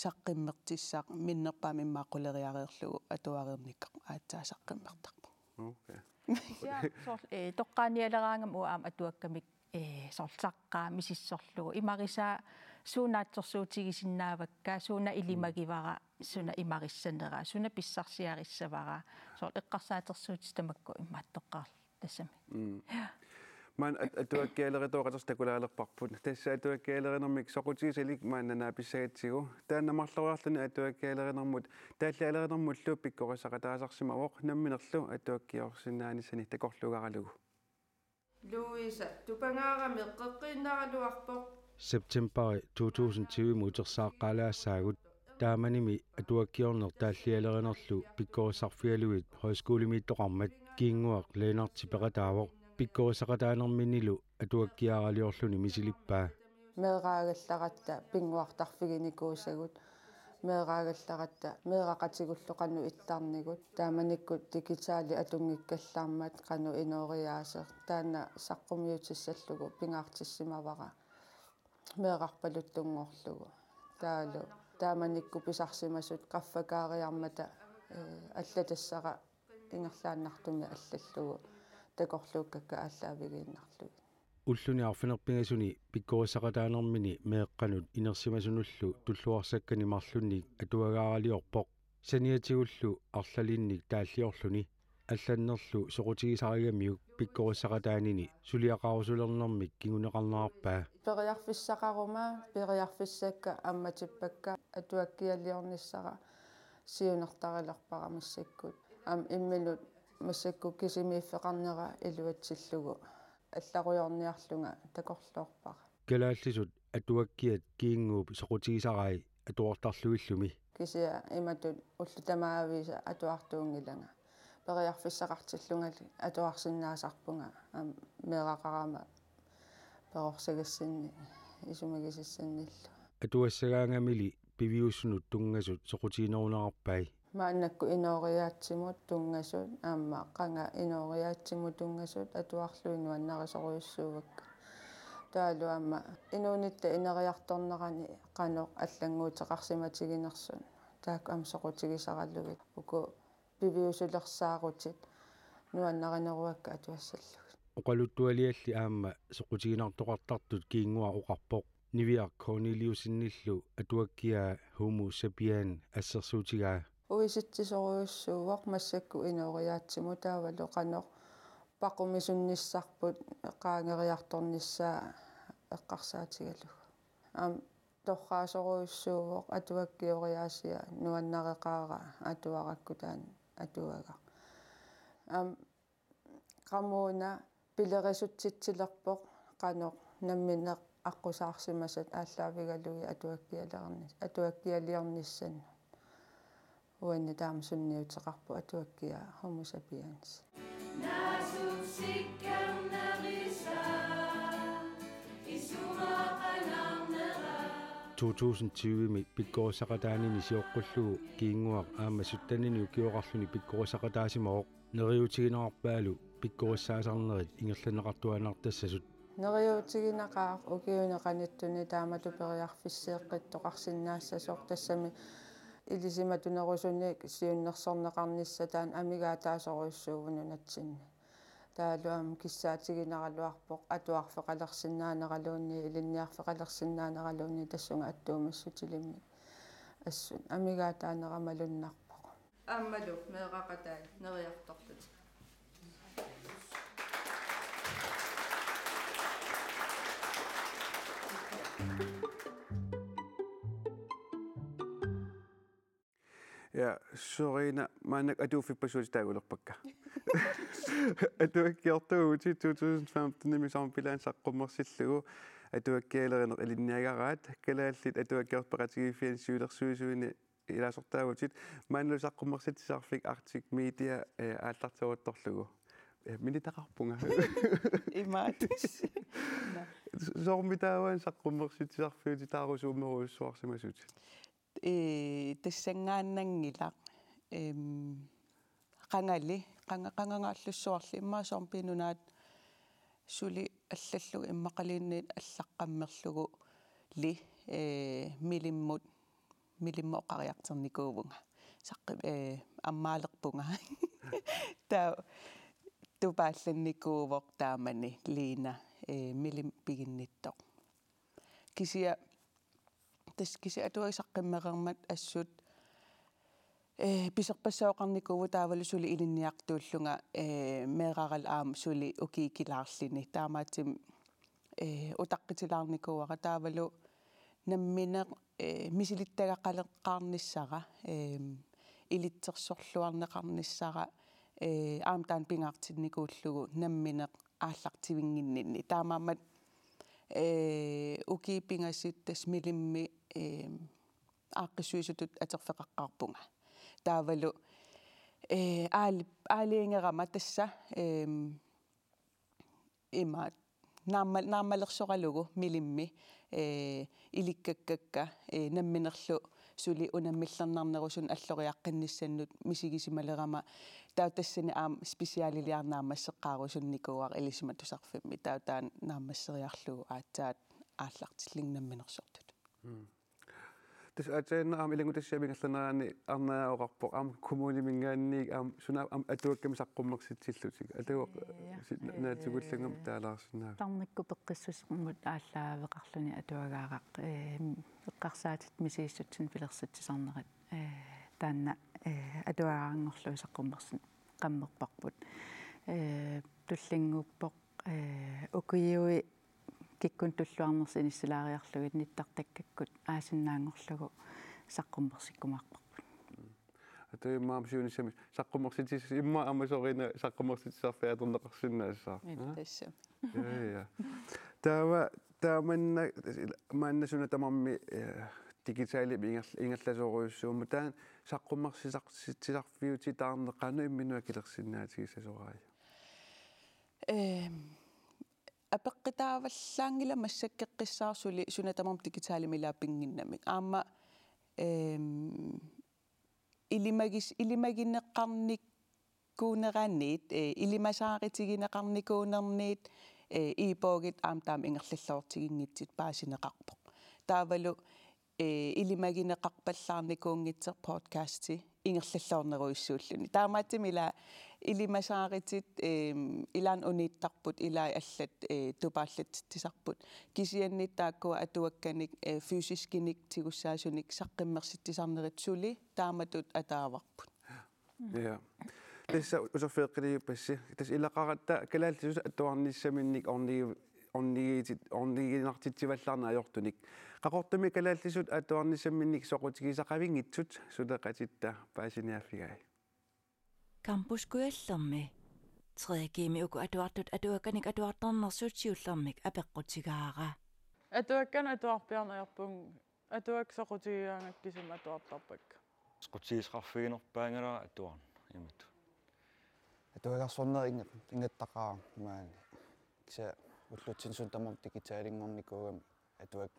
саққиммертиссаақ миннерпаами иммааққулериареерлугу атуареерникка аатсаасаққиммертарпу окей соор тоққааниалераангам уаам атуаккамик соорлсаққаа мисиссорлугу имариса суунаатсорсуутигисиннаавакка сууна илимагивара суна имариссанера суна писсарсиариссавара соор эққарсаатерсуутис тамакку иммааттоққарл тассами man atuakkialeritorqaterstakulaalerparput tassa atuakkialerinermik soqutigisalик maannanaa pissagatsigu taannamarloriarluni atuakkialerinermut taallaalerinermullu pikkorisaqataasarsimavoq namminerlu atuakkiorsinnaanissani takorlugaralugu Louisa tupangaarami eqqeqqiinnaraluarpoq September 2020 mutersaaqqaalaassaagut taamanimi atuakkiorner taallialerinerlu pikkorisarfialuit højskolemiittoqarmat kiinguaq leenartipeqataavoq pikkorisaqataanerminilu atuakkiaaraliorluni misilippaa meeraagallarata pinguartarfiginikuusagut meeraagallarata meeraqatigullu qannu ittaarnigut taamanikkut digitaali atungikkallaarmat qannu inooriaaser taana saqqumiyutissallugu pingaartissimavara meeqarpaluttunngorlugu taalu taamannikku pisarsimasut qaffakaariarmata аллатассара ингерлааннартуми аллаллугу такорлууккакка ааллаавигииннарлуги уллуни арфинерпингасуни pikkorisaqataanermini meeqqanut inersimasunullu tulluarsakкани марлунник атуагааралиорпоq саниатигуллу арлалинник тааллиорлуни алланнерлу соqutigisarigamiuk pikkorisaqataanini suliaqarusулернэрмик кигунеқарнаарпаа периарфиссақарума периарфиссакка амматиппакка атуаккиалиорниссара сиунертарилерпара массаккут ам имминут массакку кисимииффеқарнера илуатсиллугу алларуйорниарлунга такорлуорпара галааллисут атуаккиат киингууп соqutigisaraai атуартарлуиллуми кисиа иматут уллутамаависа атуартуунгилага периарфиссақартиллунгали атуарсиннаасарпунга меэқақарама перорсагассинни исумагисассанниллу атуассагаангамили пивиуссунут тунгасут соqutiginerunaqarpai мааннакку иноориаатсимут тунгасут аама qanga иноориаатсимут тунгасут атуарлуину аннарисоруйуссуувакка таалу аама инуунитта инериарторнерани qanoq аллангуутеқарсиматигинерсун таак ам соqutigisaralluгит уку пивиусулерсаарутит нуаннаринеруакка атуассаллугит оқалуттуалиалли аама соqutiginartoqartartut kiingua uqarpoq Niviaq Corneliusinnillu atuakkiaa Homo sapien ассерсуутигаа уиситсисоруйуссууоқ массакку иноориаатсиму таавалу qanoq paqumisunnisarput qaangeriartornissaa eqqarsaatigallu torraasoruissuuvoq atuakkioriaasia nuannareqaara atuarakkutaan atuaga qamuuna pilerisuttitsilerpoq qanoq nammineq аққусаарсимасат ааллаавигалуи atuakkialiornissannu уанна таама сунниутеқарпу атуаккиа Homo sapiens 2020 pikkorisaqataanini siоққуллугу киингуақ аама суттанини укиоқарлуни pikkorisaqataасимаоқ нериутигинеқарпаалу pikkorissaасарнерит ингерланеқартуанартассасут нериутигинеқаа укиунеқаниттуни тааматупериарфиссеэққиттоқарсинаассасоқ тассами илисиматунерусуни сиуннерсорнеқарниссатаан амигаатаасоруйссуувну натсинни таалуам киссаатигинералуарпоқ атуарфеқалерсинаанералуунни илинниарфеқалерсинаанералуунни тассунга аттуумассутилимми ассун амигаатаанерамалуннарпоқ аммалу меэқақатаа нериартортут Ja, sorina maanak atuuffipassuutitaagulerpakka. Atuakkiortuuti 2015 nimisorpilaan saqqummersillugu atuakkialerineq ilinniagaraat kalaallit atuakkiorpeqatigiiffian suulersuisuini ilaasortaagutit maanlu saqqummersitsisarfik Arctic Media aallartaruuttorlugu minitaqarpunga imaatis sormitaawan saqqummersitsisarfiuti taarusuummeruussuarsimasut тассангааннангила qangali qangangaallussuarli immaasорпинунаат сули аллаллуг иммақалиинниит аллаққаммерлугу ли милиммо оқариартерникуувнга саққи аммаалерпунга таа тупаалланникуувоқ таамани лина милим пигинниттоқ кисия таскиси атуагисаққиммеқармат ассут писерпассаоқарникууву таавалу сули илинниартууллунга меэрарал аам сули укиикилаарлини таамаатим утаққитилаарникууара таавалу намминеқ мисилиттагаққалеққарниссара илитсерсорлуарнеқарниссара аам таан пингаартинникууллугу намминеқ ааллартивингиннинни таамаамат укиипингасит тас милимми ааққиссуисутут атерфеқаққарпунга таавалу аалиингерама тасса имаат нааммалерсоралугу милимми иликкаккакка намминерлу сули унаммиллернарнерусун аллориаққинниссаннут мисигисималерама таа тассани аам специалилиарнаамассеққарусунникуар илисиматусарфимми таа таан нааммассериарлугу аатсаат ааллартиллингнамминерсортут тас атаана аам илангутассаамингерланерани арнааоқарпоқ аам коммунимингаанник аам суна аам атуакками саққуммерситсиллутик атуоқ наатигуллагам таалаарсинаа тарникку пеққиссусермут ааллаавеқарлуни атуагаарақ эққарсаатит мисииссутсин пилерсатсисарнерит таанна атуагаарангорлу саққуммерсин қаммерпарпут туллингуппоқ укиуи киккун туллуарнерсини силаариарлугит ниттартаккаккут аасиннаангорлугу саққуммерсиккумаарпарпут атуи маамсуунissami саққуммерситис имма амасорина саққуммерситсарфиатернеқарсинаассаа тасса я тааманна мааннасуна тамарми digitale ингерласоруйуссуумма таан саққуммерсисартсисарфиути таарнеқану имминуа килерсиннаатигисасораая апеққитааваллаангила массаккеққиссаарсули сунатамарм digitaalimilaappinginnamik аама илимагинеққарниккуунераанниит илимасааритигинеқарникуунерниит иипоогит аам таам ингерллаллоортигингитсит паасинеқарпоқ таавалу илимагинеқарпаллаарникуунгитсер подкасти ингерллаллоорнеруиссууллуни таамаатимила илимасааритит илаан унииттарпут илаи аллат тупааллаттисарпут кисианниттааккуа атуакканик фysiskinik тигуссаасуник саққиммерситтисарнерит сули тааматут атааварпут я Tässä usofiiqqili passi. Tässä ilaqaratta kalaallisus atuarnissaminnik orniginartitsivallarna ajortunik. Qaqortumi kalaallisut atuarnissaminnik soqutigisaqavingitsut suleqatitta paasiniaffigai. Campuskuallermi 3. uku atuartut atuakanik atuartarnersut siullermik apeqqutigaara. Atuakkan atuarpiarnerpun atuak soqutigiaangakkisum atuartarpak. Squtigisqarfiginerpaangala atuarn imut. Atuagarsorner ingattaqaa maani. Kisa ullutsinsun tamam digitaalingornikuugam atuak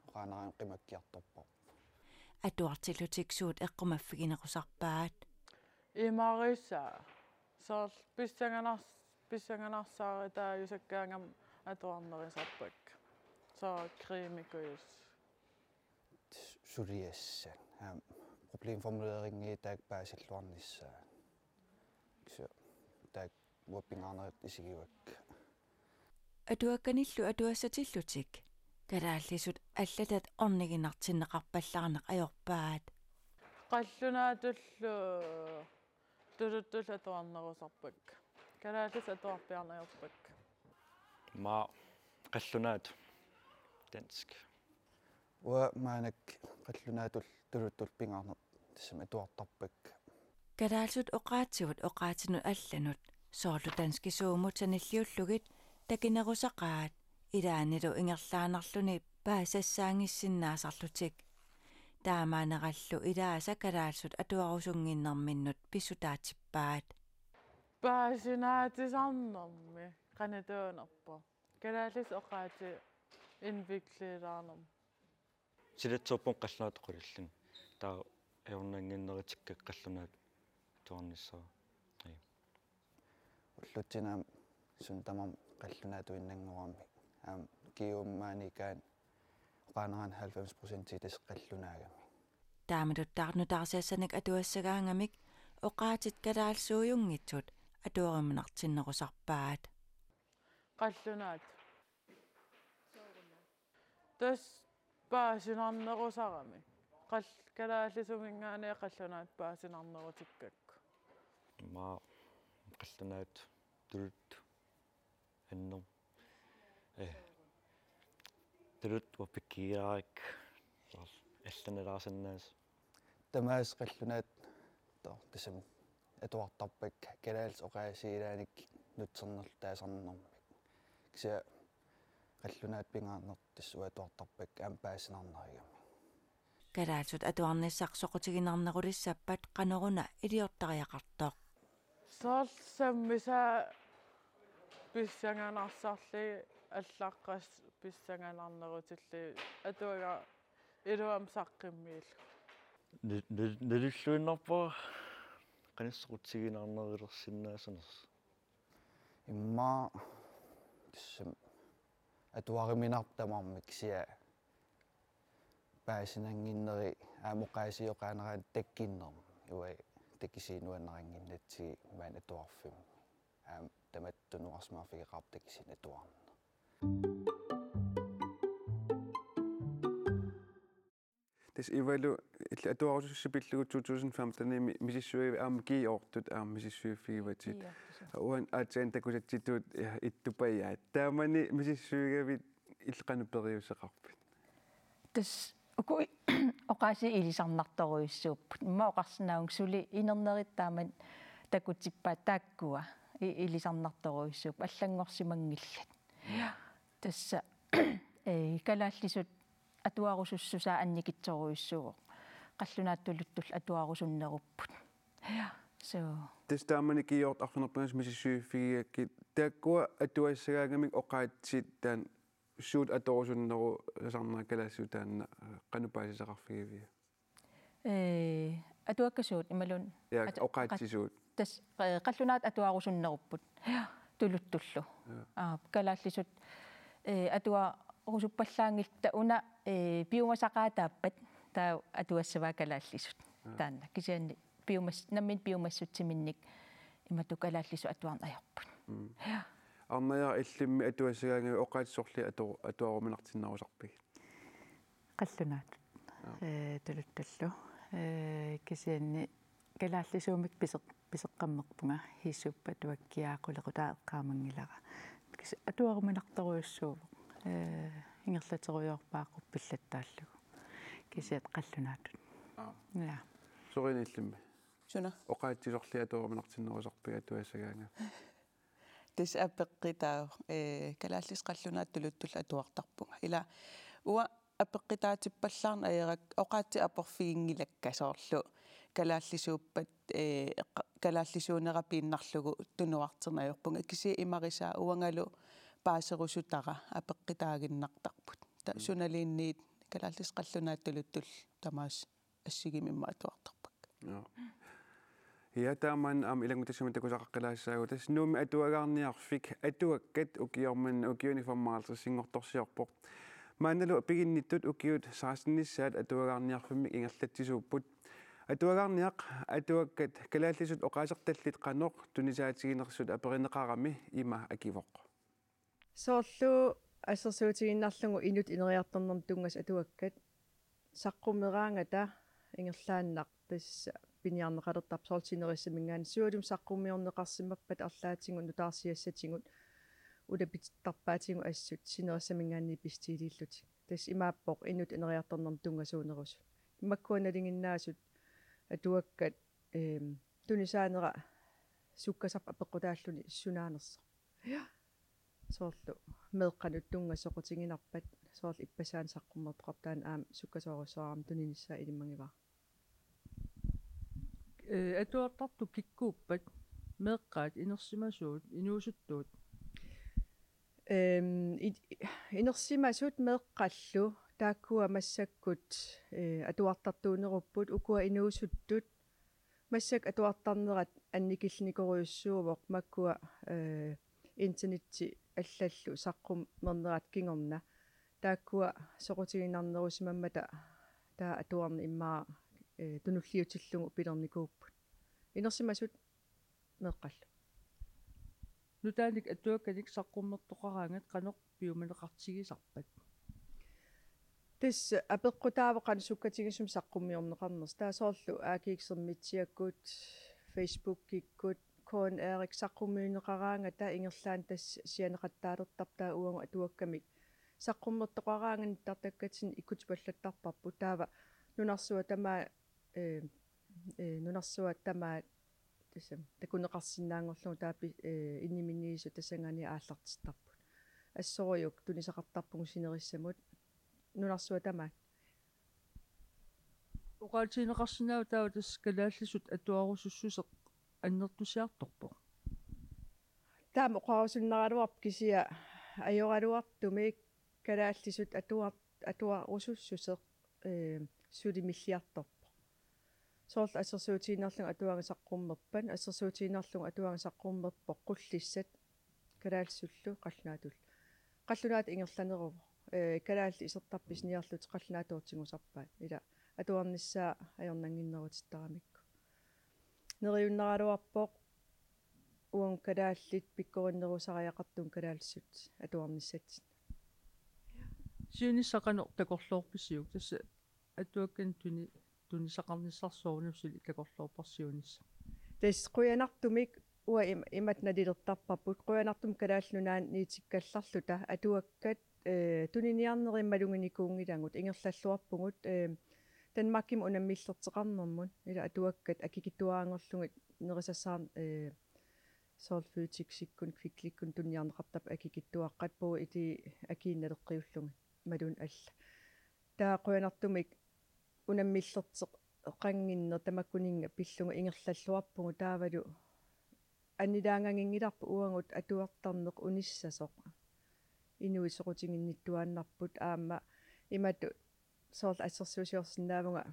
oqaanaraan qimakkiartorpo. Atuartillutiksuut eqqumaffiginequsarpaat. Imarissa sor pissanganarsaari taajusakkaangam atuarnerisarpak. Så krimikus. Suriassa. Problemformulering i dag baasilluarnissa. Så dag uappingaarnerit isigivak. Atuakkanillu atuassatillutik. Kalaallisut allatat orniginartinneqarpallarneq ajorpaat. Qallunaatullu tuluttul atuarnerusarpak. Kalaallis atuarpiarnerpak. Ma qallunaat dansk. Ua maanak qallunaatul tuluttul pingaarnert tassam atuartarpak. Kalaalsut oqaatsivut oqaatinut allanut soorlu danskisuumut sanilliullugit takinerusaqaat ilaanilu ingerlaanarluni paasassaangissinnaasarlutik taamaanerallu ilaasa kalaalsut atuarusunginnerminnut pissutaatippaat. Paasinaatisaarnermi qanatuunerpo. Kalaallis oqaati invikliilaarnerm. Silatsuupun qallunaat qulillun. Taa eornanginneritikkak qallunaat tuarnissara. Ai. Ullutsinam sun tamam qallunaatuinnanngorami. Kiummaanikaan oqaanaraan 90% tas qallunaagami. Taamatuttarnutaarsiassanik atuassagaangamik oqaatit kalaalsuujungitsut atuarimunartinnerusarpaat. Qallunaat. Tas paasinarnerusarami. Kalaallisumingaani qallunaat paasinarnerutikkakku. Ma qallunaat tulut annom. Tulut wapikkiiraak. Allanalaasannaas. Tamaas qallunaat tassam atuartarpak kalaals oqaasiilaanik nutsernertaasarnermi. Kisa qallunaat pingaarnert tassua atuartarpak paasinarnerigami. Kalaalsut atuarnissaqsoqutiginarnerulissappat qanoruna iliortariaqartoq. Sorsammisa pissanganarsaarli аллааққас писсанганарнерутилли атуага илуам саққиммиил нэлиллуиннарпа канассоқутсигинаарнерилерсиннаасанерс имма тссам атуариминартамармик сиа паасинангиннери аамоқаасиоқаанераат таккиннерм уай таккисиинуаннарангиннатсиги маан атуарфим таматтунуарсмаафигеқарп таккисин атуарна. Des ivalu atuarusussipillugu 2015 misissuivi aamki ortut misissuifiivatit. Uan aatsaan takusatsituut ittupayaat. Taamani misissuigavit illeqanuperiusseqarpit. Tas ukui oqaasi ilisarnartoruissuupput. Imma oqarsinaagung suli inernerit taaman takutippaat taakkua ilisarnartoruissuup allangorsimangillat. Tassa kalaallisut atuarusussusaa annikitsoruissuuq qallunaattulluttul atuarusunnerupput. So testaamani kiort arfinerpingas misissuiffigiakki taakkua atuassagaagamik oqaatsit taan suut atuarusunneru sarnaa kalassutaanna qanupaasisaqarfigivia. Atuakkasuut imalun ja oqaatsisuut tas qallunaat atuarusunnerupput tuluttullu kalaallisut atua rusuppallаангилта уна биумасақаатааппат таа атуассаваа калааллисут таанна кисианни биумас наммин биумассутсиминник имату калааллису атуарнаярпут арнаяа иллимми атуассагаанга оqaатсорли атуаруминартиннарусарпиг қаллунаат тулутталлу кисианни kalaallisuumik piseqqammerpunga hiissuuppa tuakkiaaqulekutaaeqqaamangilара kis atuarumanartoruussuuvo ingerlateruyorpaaqqup pillattaallugu kisiat qallunaatut ja sorinillimmi suna oqaatisorli atuarumanartinnerusarpiga atuassagaanga tis appeqqitaa kalaallis qallunaattulut atuartarpunga ila uwa аппеққитаатиппаллаарна аерак оqaatti апорфигингилаккасоорлу калааллисууппат калааллисуунерапииннарлугу тунуартернаёрпунга киси имарисаа уангалу паасерусутара апеққитаагиннартарпут та суналиинниит калааллис қаллунааттулуттул тамаас ассигимимма атуартарпак ja taman ilangutassumit takusaqaqqilaassaagu tass nuumi atuagаарniarfik atuakkat ukiorman ukiuniformaaltersinngortorsiorpoq maanalu piginnittut ukiut saasnissaat atuagаарniarfimmik ingerlattisuupput atuagаарniaq atuakkat kalaallisut oqaasertallit qanoq tunisaatiginersut aperineqarami ima akivoq soorlu ассерсуутигиннарлугу инут инериарторнерм тунгас атуаккат саққумераангата ингерлааннақ тасса пиниарнеқалертап соортинериссамингаан суалум саққумиорнеқарсимаппат арлаатингун нутаарсиассатингут улапиттарпаатингу ассут синериссамингаанни пистиилииллути тас имааппоқ инут инериарторнерм тунгасуунерус имаккуаналингиннаасут атуаккат тунисаанера суккасарп апеққутааллуни сунаанерсо соорлу меэққанут тунгасоқутигинарпат соорл иппасаан саққуммертоқартаан аам суккасоорусаарам туниниссаа илиммагиваа атуартарту киккууппат меэққаат инерсимасуут инуусуттуут инерсимасуут меэққаллу тааккуа массаккут атуартартуунеруппут укуа инуусуттут массак атуартарнерат анникиллникоруйуссуувоқ маккуа интернетти аллаллу саққум мернерат кингорна тааккуа соқутигинарнерусимаммата таа атуарни иммаа тунуллиутиллугу пилерникууппут инерсимасут меэққаллу нутааник атуакканик саққуммертоқараангат қанеқ пиуманеқартигисарпат тис апеққутаавеқан суккатигисум саққуммиорнеқарнерс таасоорлу аакииксермитсиаккут фейсбуккиккут коон эрик саққуммиунеқараанга таа ингерлаан тас сианеқаттаалертартаа уангу атуаккамик саққуммертоқараанган тартаккатсин иккутипаллаттарпарпу таава нунарсуа тамаа тасам такунеқарсинаангорлугу таапи инниминниису тасангани ааллартиттарпут ассориук тунисақартарпугу синериссамут нунарсуа тамаа оqaатинеқарсинаау таава тас калааллисут атуарусуссусеқ аннертусиарторпо таама оqaarusуннералуарп кисиа ajorалуартумик калааллисут атуарусуссусеқ сулимиллиарторпо соорл ассерсуутииннарлугу атуангасаққуммерпан ассерсуутииннарлугу атуангасаққуммерпоқ қуллиссат калаалсуллу қаллунаат ингерланеруво калаалли исертарпис ниарлут қаллунаатуутингусарпаат ила атуарниссаа ajornanginnerutittaramikku нериуннералуарпоқ уан калааллит пиккориннерусариақартун калаалсут атуарниссатсин сиуниссақано такорлуорписсиук тасса атуаккан тунисақарниссарсуунусили такорлуорпарсиунисса тас қуянартумик уа имат налилертарпарпут қуянартум калааллунаан ниитиккалларлута атуаккат туниниарнериммалунгиникуунгилангут ингерлаллуарпугут Danmarkim унаммиллертеқарнэрмун ила атуаккат акикитуаангорлугит нерисассаар соорфüüтиксиккун квикликкун тунниарнеқартап акикиттуаққат пуу ити акиинналеққиуллугит малун алла таа қуянартумик унаммиллертеқ қангиннер тамаккунинга пиллунга ингерлаллуарпугу таавалу аннилаангангингиларпу уангут атуартарнеқ униссасоқ инуисоқутингинниттуааннарпут аама имату соорл ассерсуусиорсинаавунга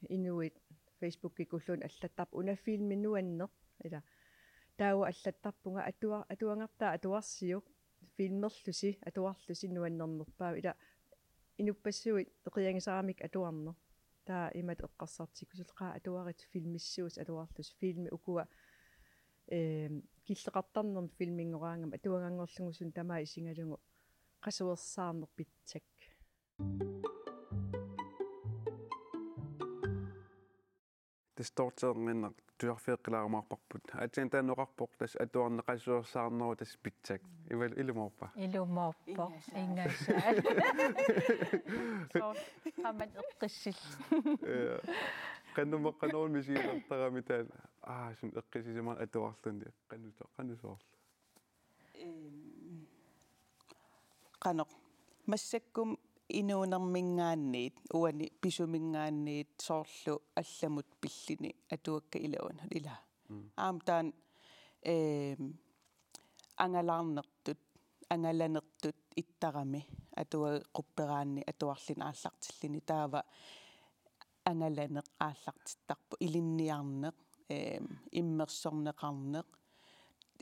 инуит фейсбук кикуллуун аллаттарп унафилминуаннеқ ила таауа аллаттарпунга атуангартаа атуарсиук филмерлуси атуарлуси нуаннернерпаа ила инуппассуит эқиангисарамик атуарнер таа имат эққарсартикусулқаа атуарит филмиссуус атуарлус филми укуа киллеқартарнерм филмингораангам атуангангорлугусун тамаа исингалугу қасуерсаарнер питсак det står tiden tuarfiiqilaarumaarparput atien taanoqarpoq tas atuarneqassuersaarneru tas pitsak ilumorpa ilumorpo ingasaa so qamat eqqissil qannumeqqanerun misiilertarami taa sun eqqisisima atuarluni qannusoorlu qanoq massakkum inuunermingaanniit uani pisumingaanniit soorlu allamut pillini atuakka ilaun ila aamtaan angalaarnertut angalanertut ittarami atua qupperaanni atuarlin aallartillini taava angalaneq aallartittarpu ilinniarneq immersorneqarneq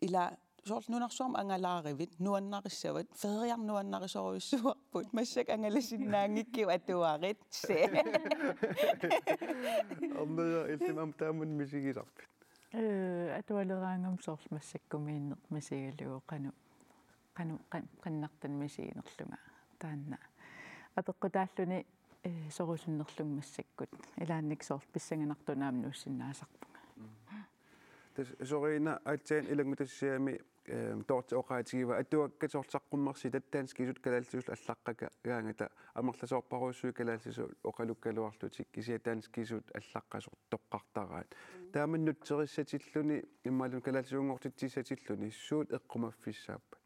ila soort nunarsuarma angalaarivit nuannarissavit feriarnuannarisoruissuarput massak angalasinnaangikkiu atuarit se ornera iltimam taamun misigisarpit atualeraangam soorl massakkumiinneq misigalugu qannartan misiginerlunga taanna apeqqutaalluni sorusunnerlung massakkut ilaannik soorl pissanganartunaam nuussinnaasarpunga sorina atsen ilangutassiami torta oqaatigiva atuakka sortsaqqummersi tattaanskisut kalaallisus allaqqaka gaangata amerlasoorparuussui kalaallisu oqalukkaluarlutik kisiataanskisut allaqqasor toqqartaraat taamannutserissatilluni immalun kalaallisuungortitsissatilluni suut eqqumaffissaappa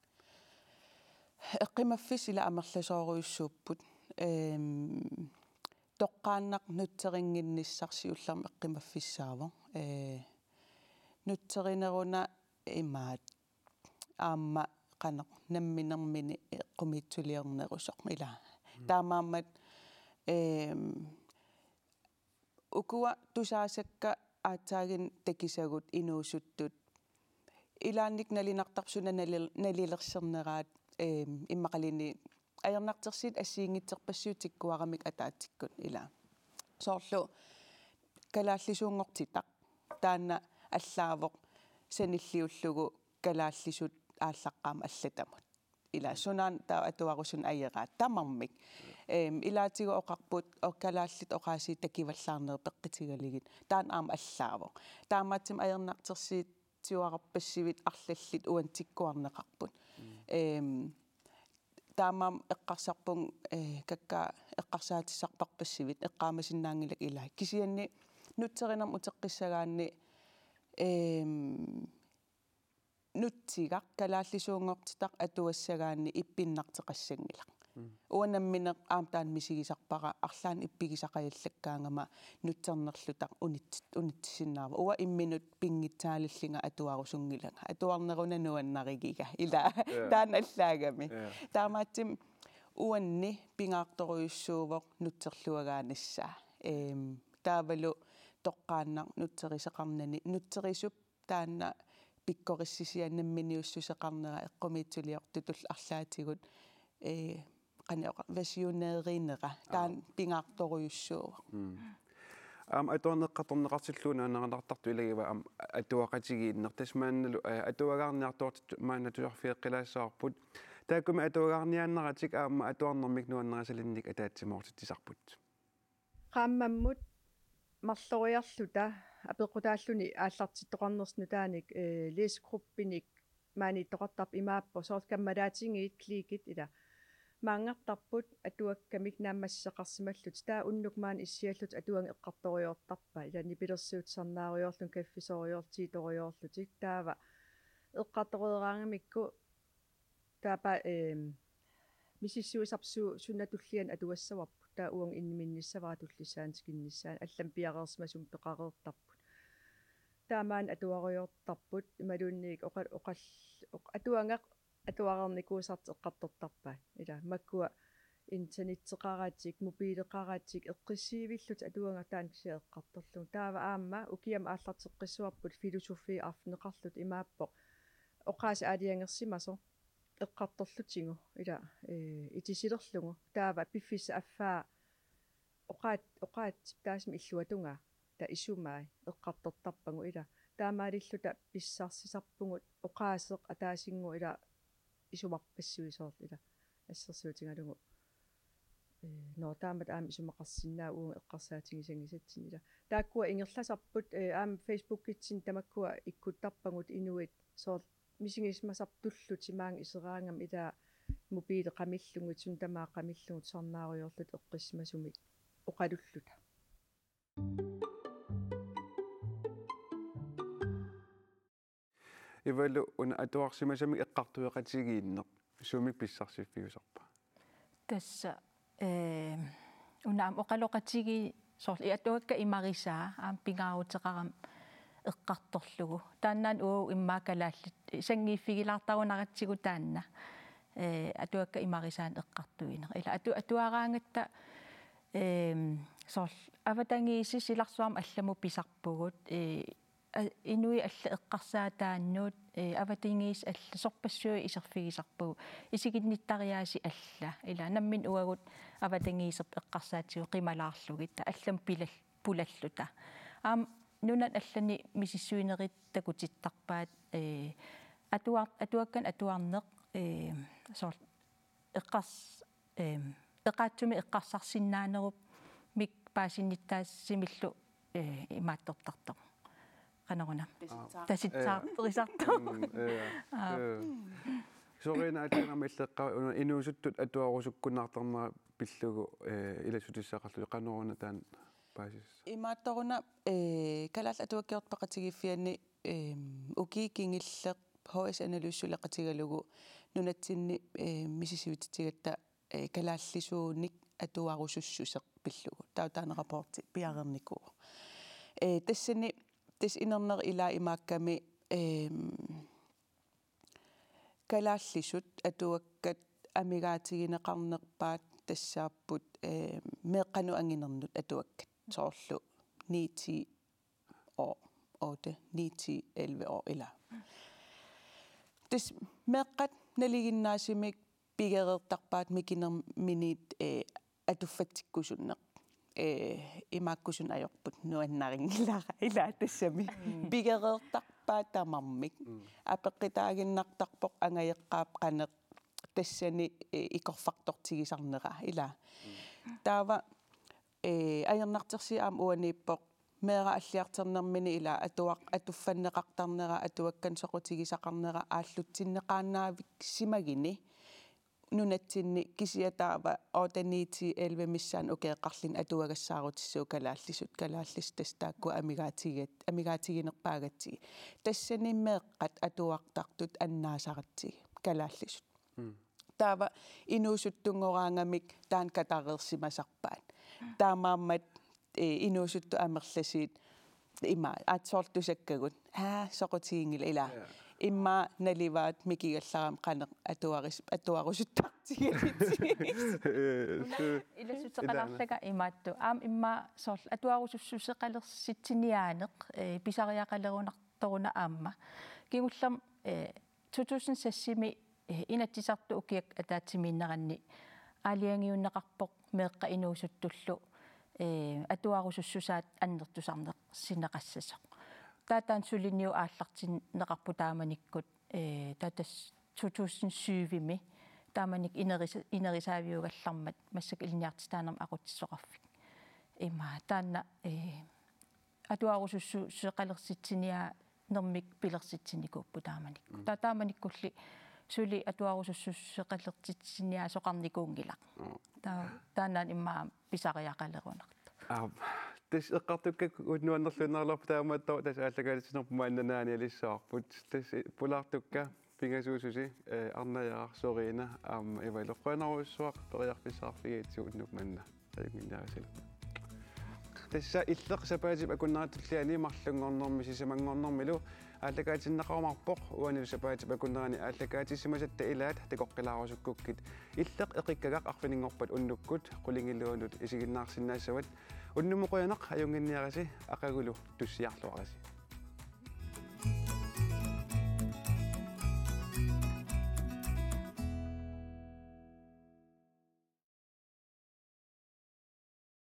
eqqimaffis ila amerlasooruissuupput toqqaannaq nutseringinnissarsiullarma eqqimaffissaavo nutserineruna imaat aamma qanoq namminermini qumitsuliornerusoq ila taamaammat ukua tusaasakka aataagin takisagut inuusuttut ilaannik nalinartarpsuna nalilerserneraat immaqalini ajernartersiit assiingitserpassuut tikkuaramik ataatikkut ila soorlu kalaallisuungortitaq taanna аллаавоq саниллиуллугу калааллисут ааллаққаама аллатамут ила сунaan таа атуаруsun аераат тамармик илаатигу оқарпут оккалааллит оқааси такиваллаарнери пеққитигалигит таан аама аллаавоq таамаатсим аернаартерсиит тиуарпассивит арлаллит уан тиккуарнеқарпут таамаам эққарсарпун какка эққарсаатиссарпарпассивит эққаамасиннаангилак илаа кисианни нутсеринерм утеққиссагаанни nutsigaq kalaallisuungortitaq atuassagaanni ippinnarteqassangilaq uanammineq aamtaan misigisarpara arlaan ippigisaqajallakkaangama nutsernerlutaq unitsinnaava uwa imminut pinngitsaalillinga atuarusungilanga atuarneruna nuannarigiga ila taan allaagami taamaatsim uanni pingaartoruissuuvoq nutserluagaanassaa taavalu toqqaannar nutserisaqarnani nutserisup taanna pikkorissisiannamminiussuseqarnera eqqumiitsuliortutul arlaatigut qaneoqa versioneerinera taan pingaartoruyussuuva atuarneqqatorneqartilluuna aneranartartu ilagiva atuaqatigiinner tasmaannalu atuagaarniartoort maanatuarfiiqqilaassаарput taakumi atuagaarniaanneratik aamma atuarnermik nuannerasalinnik ataatsimoortittisarput qaammammut марлориарлута апеқутааллуни ааллартиттоқарнерсну тааник лисгруппиник маанитоқартарп имааппо соорт каммалаатингиит кликит ила маангартарпут атуаккамик наамассеқарсималлут таа уннук маан иссиаллут атуанг эққарториортарпа илани пилерсиутсарнаариорлун каффисориортииториорлутик таава эққарторераангамикку таапа мисиссуисарпсуу суннатуллиан атуассаварпу таа уанг инниминниссавара туллисаантикинниссаан аллам пиареерсмасум пеқареертарпут таамаан атуариортарпут ималуунниик атуангақ атуарерникуусарт эққартортарпаа ила маккуа интернеттеқараатик мобилеқараатик эққиссиивиллут атуанга таан кися эққарторлун таава аама укиам ааллартеққиссуарпут философи арфнеқарлут имааппо оқаас аалиангерсимасо эққарторлутингу ила итисилерлугу таава пиффис аффаа оқаат таасми иллуатунга та исумаа эққартортарпагу ила таамаалиллута писсаарсисарпугут оқаасеқ атаасингу ила исумарпассуисоорл ила ассерсуутингалугу таамат аами исумақарсинаа уунг эққарсаатигисангисатсинила тааккуа ингерласарпут аами фейсбуккитсин тамаккуа иккуттарпагут инуит соор мисигисмасартуллут симаан исераангам илаа мобиле qamillungit sun tamaa qamillungut sarnaariorlut eqqismasumik oqalulluta ивалу уна атуарсимасамик эққартуеқатигииннеқ сумик писсарсиффигусарпа тасса унаам оқалоқатиги сорли атуакка имариsaa аам пингаарутеқарам эққарторлугу тааннаан уу иммаакалааллит сангииффигилаартарунератсигу таанна атуакка имарисаан эққартуинеқ ила атуараангатта сорл аватангииси силарсуарм алламу писарпугут инуи алла эққарсаатааннуут аватингиис алла сорпассуи исерфигисарпугу исигинниттариааси алла ила наммин уагут аватингиисерп эққарсаатсигу қималаарлугитта аллам пулаллута аам нунат аллани мисиссуинерит такутиттарпаат атуаккан атуарнеқ сорл эққарс эқаатсуми эққарсарсиннаанеруп мик паасинниттаассимиллу имааттортартоқ канаруна таситсаартерисарту сорина атанамиллеққа инуусуттут атуарусуккуннаартарнера пиллугу иласутиссақарлу канаруна таан паасис имаатторуна калаал атуаккиортпақатигиффиани укикингиллеқ HS аналиуссулеқатигалугу нунатсинни мисисивитсигатта калааллисууник атуарусуссусеқ пиллугу таутаанерапорти пиарерникуу тассани тас инернер илаа имаакками калааллисут атуаккат амигаатигинеқарнерпаат тассааппут меэққану ангинернут атуаккат соорлу 9 år 8 9 11 år ила тас меэққат налигиннаасимик пигереэртарпаат микинерминит атуффатсиккусуннеқ имааккусун ajorput nuannaringillara ila tassami bigereertarpaa tamarmik апеққитаагиннартарпоқ ангаеққаап қанеқ тассани икорфартортигисарнера ила таава аернартерси аам уанииппоқ меера аллиартернермини ила атуақ атуффаннеқартарнера атуаккан соқутигисақарнера ааллутсиннеқаанаавик симагини нунатсинни кисиатаава 8 11 миссаан укеэққарлин атуагассаарутиссуу калааллис тастаакку амигаатигинерпаагатсиги тассаниммеэққат атуартартут аннаасаратсиги калааллисут таава инуусуттунгораангамик таан катареерсимасарпаат таамааммат инуусутту амерласиит има атсоортусаккагут соқутигингила ила имма наливаат микигалларам қанеқ атуарусуттартигалитси иласутеқаларлага имаатту аам имма сорл атуарусуссусеқалерситсиниаанеқ писариақалерунарторуна аама кигуллам 2006-ми инатсисарту укиак атаатсимииннеранни аалиангиуннеқарпоқ меэққа инуусуттуллу атуарусуссусаат аннертусарнеқ синеқассасоқ таатаан сулинниу ааллартин неқарпу тааманиккут таатас 2007-ми тааманик инерисаавиугаллармат массак илниартитаанерм aqutissоқарфик има таанна атуарусуссу сеқалерситсиниа нермик пилерситсиникууппу тааманикку тааманиккулли сули атуарусуссу сеқалертитсиниа соқарникуунгилақ тааннаан иммаа писариақалерунарту тас эққартуккак уннуаннерлунерлорп таамааттоо тас ааллагаалитсинерпу мааннанаани алиссаарпут тас пулаартукка пингасуусуси арнаяар сорина аама ивалоққуанаруссуақ периарписсаарфигиитсу уннук манна талиминнаасила тасса иллеқ сапаатип акуннаратуллиани марлунгорнэрми сисамангорнэрмилу ааллагаатиннеқарумарпоқ уанил сапаатип акуннерани ааллагаатиссимасатта илаат такоққилаарусуккуккит иллеқ эқиккагақ арфинингорпат уннуккут қулингиллуанут исигиннаарсинаассават уннумоқуянеқ аюнгинниараси ақагулу туссиарлуараси